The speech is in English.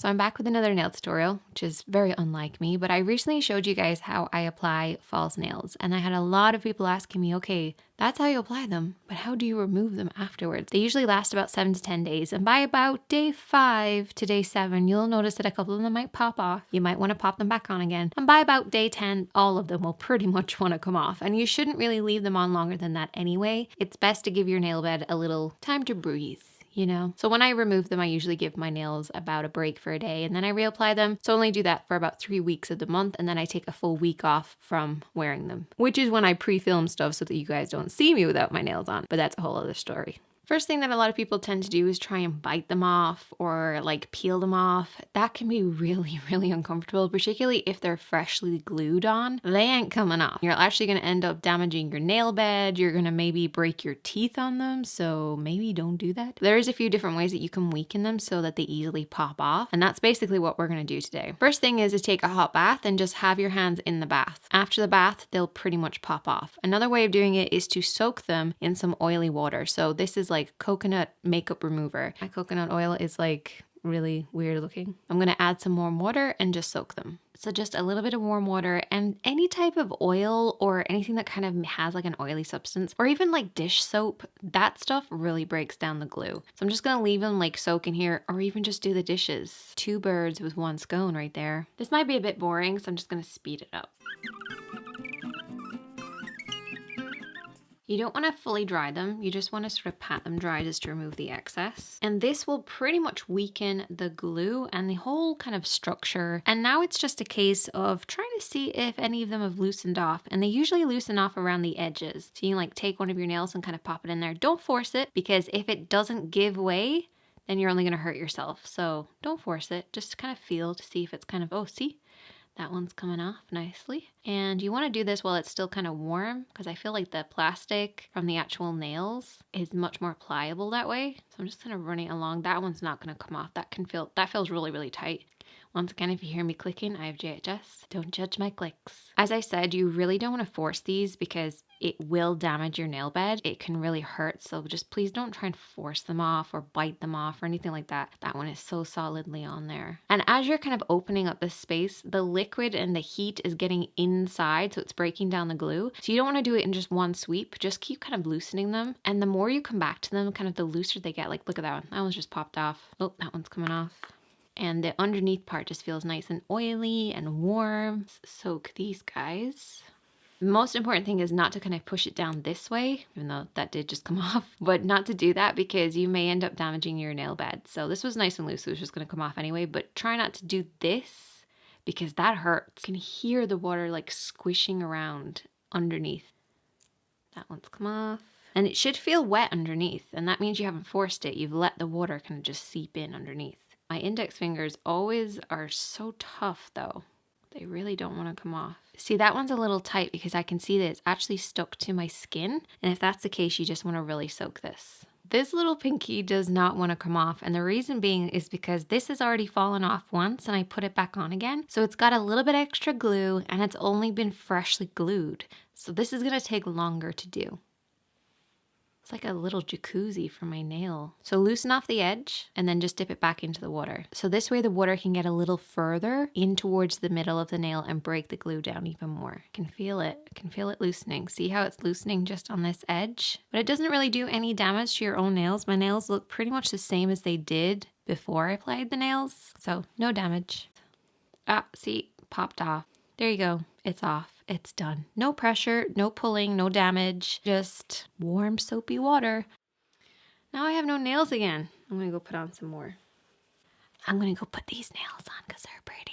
So I'm back with another nail tutorial, which is very unlike me, but I recently showed you guys how I apply false nails. And I had a lot of people asking me, okay, that's how you apply them, but how do you remove them afterwards? They usually last about 7 to 10 days. And by about day 5 to day 7, you'll notice that a couple of them might pop off. You might want to pop them back on again. And by about day 10, all of them will pretty much want to come off. And you shouldn't really leave them on longer than that anyway. It's best to give your nail bed a little time to breathe. So when I remove them, I usually give my nails about a break for a day and then I reapply them. So I only do that for about 3 weeks of the month and then I take a full week off from wearing them, which is when I pre-film stuff so that you guys don't see me without my nails on. But that's a whole other story. First thing that a lot of people tend to do is try and bite them off or like peel them off. That can be really, really uncomfortable, particularly if they're freshly glued on. They ain't coming off. You're actually going to end up damaging your nail bed. You're going to maybe break your teeth on them. So maybe don't do that. There is a few different ways that you can weaken them so that they easily pop off. And that's basically what we're going to do today. First thing is to take a hot bath and just have your hands in the bath. After the bath, they'll pretty much pop off. Another way of doing it is to soak them in some oily water. So this is like coconut makeup remover. My coconut oil is like really weird looking. I'm going to add some warm water and just soak them. So just a little bit of warm water and any type of oil or anything that kind of has like an oily substance or even like dish soap, that stuff really breaks down the glue. So I'm just going to leave them like soak in here or even just do the dishes. 2 birds with 1 scone right there. This might be a bit boring, so I'm just going to speed it up. You don't want to fully dry them, you just want to sort of pat them dry just to remove the excess. And this will pretty much weaken the glue and the whole kind of structure. And now it's just a case of trying to see if any of them have loosened off. And they usually loosen off around the edges. So you can like take one of your nails and kind of pop it in there. Don't force it because if it doesn't give way, then you're only going to hurt yourself. So don't force it, just kind of feel to see if it's kind of, oh, see? That one's coming off nicely. And you want to do this while it's still kind of warm because I feel like the plastic from the actual nails is much more pliable that way. So I'm just kind of running along. That one's not going to come off. That feels really, really tight. Once again, if you hear me clicking, I have JHS. Don't judge my clicks. As I said, you really don't want to force these because it will damage your nail bed. It can really hurt. So just please don't try and force them off or bite them off or anything like that. That one is so solidly on there. And as you're kind of opening up this space, the liquid and the heat is getting inside. So it's breaking down the glue. So you don't want to do it in just one sweep. Just keep kind of loosening them. And the more you come back to them, kind of the looser they get. Like, look at that one. That one's just popped off. Oh, that one's coming off. And the underneath part just feels nice and oily and warm. Let's soak these guys. The most important thing is not to kind of push it down this way, even though that did just come off, but not to do that because you may end up damaging your nail bed. So this was nice and loose, so it was just going to come off anyway, but try not to do this because that hurts. You can hear the water like squishing around underneath. That one's come off. And it should feel wet underneath, and that means you haven't forced it. You've let the water kind of just seep in underneath. My index fingers always are so tough though. They really don't want to come off. See, that one's a little tight because I can see that it's actually stuck to my skin. And if that's the case, you just want to really soak this. This little pinky does not want to come off. And the reason being is because this has already fallen off once and I put it back on again. So it's got a little bit extra glue and it's only been freshly glued. So this is going to take longer to do. It's like a little jacuzzi for my nail. So loosen off the edge and then just dip it back into the water. So this way the water can get a little further in towards the middle of the nail and break the glue down even more. I can feel it. I can feel it loosening. See how it's loosening just on this edge? But it doesn't really do any damage to your own nails. My nails look pretty much the same as they did before I applied the nails. So no damage. Ah, see, popped off. There you go. It's off. It's done. No pressure, no pulling, no damage, just warm soapy water. Now I have no nails again. I'm gonna go put on some more. I'm gonna go put these nails on because they're pretty.